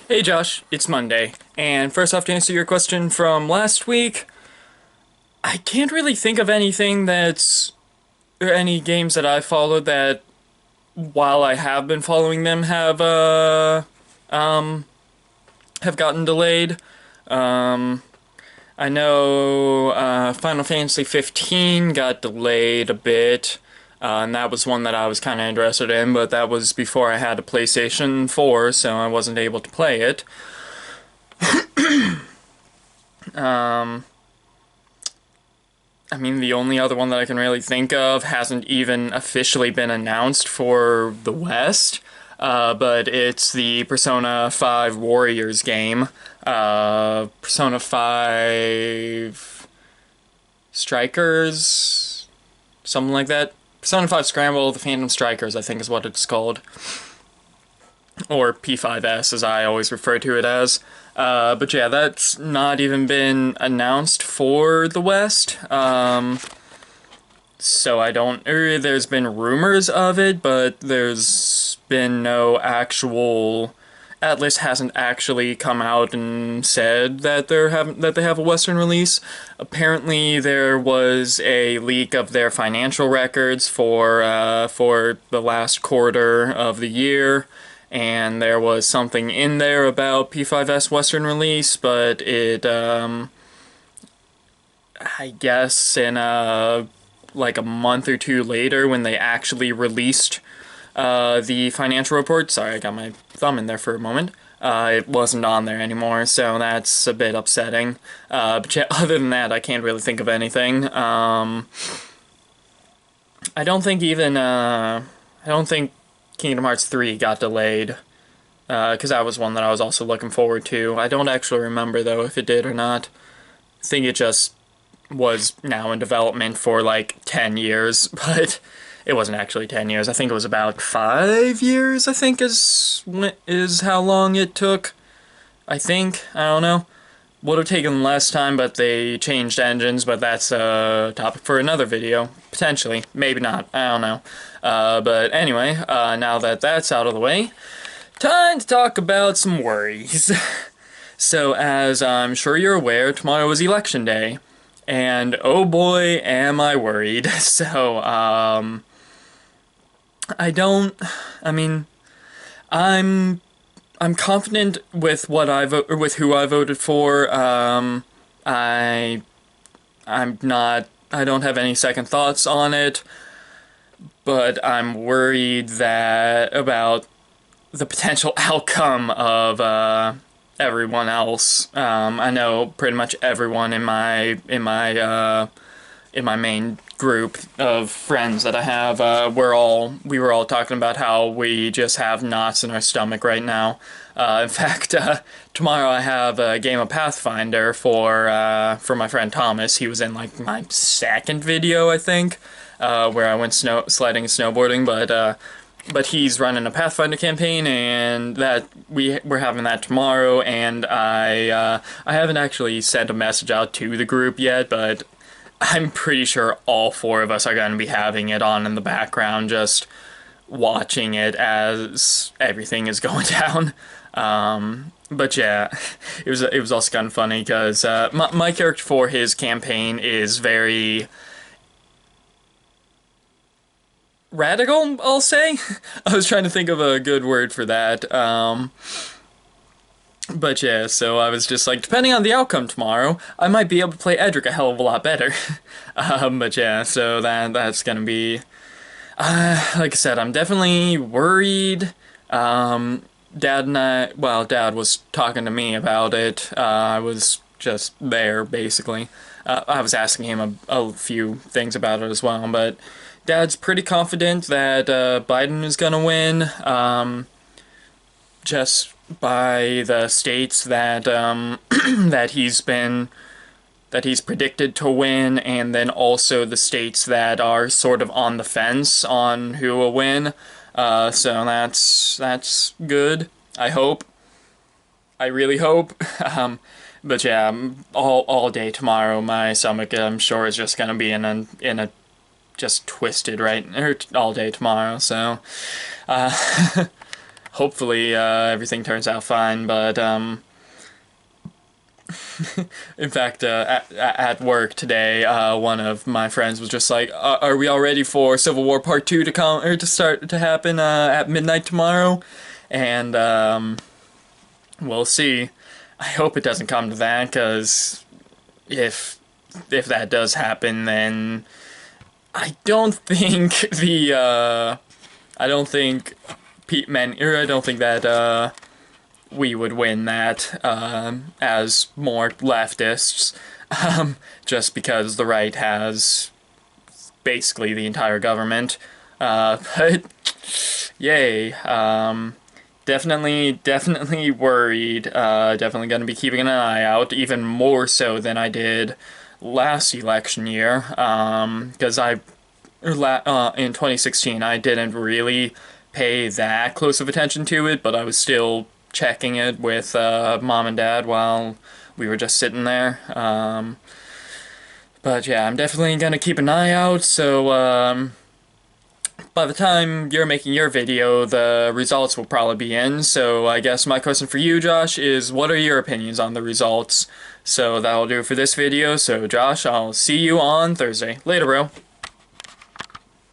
Hey Josh, it's Monday, and first off, to answer your question from last week, I can't really think of anything or any games that I followed that, while I have been following them, have gotten delayed. Um, I know Final Fantasy 15 got delayed a bit, and that was one that I was kind of interested in, but that was before I had a PlayStation 4, so I wasn't able to play it. Um, I mean, the only other one that I can really think of hasn't even officially been announced for the West, but it's the Persona 5 Warriors game. Persona 5 Strikers? Something like that. Persona 5 Scramble, the Phantom Strikers, I think is what it's called. Or P5S, as I always refer to it as. But yeah, that's not even been announced for the West. So I don't. There's been rumors of it, but there's been no actual. Atlus hasn't actually come out and said that they have a Western release. Apparently, there was a leak of their financial records for the last quarter of the year, and there was something in there about P5S Western release, but I guess in like a month or two later, when they actually released the financial report. Sorry, I got my thumb in there for a moment. It wasn't on there anymore, so that's a bit upsetting. But yeah, other than that, I can't really think of anything. I don't think even I don't think Kingdom Hearts 3 got delayed, because that was one that I was also looking forward to. I don't actually remember though if it did or not. I think it just was now in development for like 10 years, but it wasn't actually 10 years. I think it was about 5 years, I think is how long it took. I think. I don't know. Would have taken less time, but they changed engines, but that's a topic for another video. Potentially. Maybe not. I don't know. But anyway, now that that's out of the way, time to talk about some worries. So, as I'm sure you're aware, tomorrow is election day. And oh boy, am I worried. So, I don't. I mean, I'm I'm confident with with who I voted for. I I'm not. I don't have any second thoughts on it, but I'm worried that about the potential outcome of everyone else. I know pretty much everyone in my main group of friends that I have, we were all talking about how we just have knots in our stomach right now. In fact, tomorrow I have a game of Pathfinder for my friend Thomas. He was in like my second video, I think, where I went sledding and snowboarding, but he's running a Pathfinder campaign, and that we're having that tomorrow. And I haven't actually sent a message out to the group yet, but I'm pretty sure all four of us are going to be having it on in the background, just watching it as everything is going down. But yeah, it was also kind of funny because my character for his campaign is very radical, I'll say. I was trying to think of a good word for that. But yeah, so I was just like, depending on the outcome tomorrow, I might be able to play Edric a hell of a lot better. But yeah, so that's gonna be, like I said, I'm definitely worried. Dad was talking to me about it. I was just there, basically. I was asking him a few things about it as well, but Dad's pretty confident that Biden is gonna win. Just by the states that that he's predicted to win, and then also the states that are sort of on the fence on who will win. So that's good. I hope. I really hope. But yeah, all day tomorrow, my stomach, I'm sure, is just gonna be in a just twisted right all day tomorrow. So. hopefully everything turns out fine, but in fact, at work today, one of my friends was just like, "Are we all ready for Civil War Part 2 to come or to start to happen at midnight tomorrow?" And we'll see. I hope it doesn't come to that, because if that does happen, then I don't think I don't think I don't think that we would win that as more leftists, just because the right has basically the entire government. But yay, definitely worried. Definitely going to be keeping an eye out, even more so than I did last election year, because in 2016 I didn't really pay that close of attention to it, but I was still checking it with mom and dad while we were just sitting there. But yeah, I'm definitely gonna keep an eye out, so by the time you're making your video, the results will probably be in. So I guess my question for you, Josh, is what are your opinions on the results? So that'll do it for this video. So Josh, I'll see you on Thursday. Later, bro.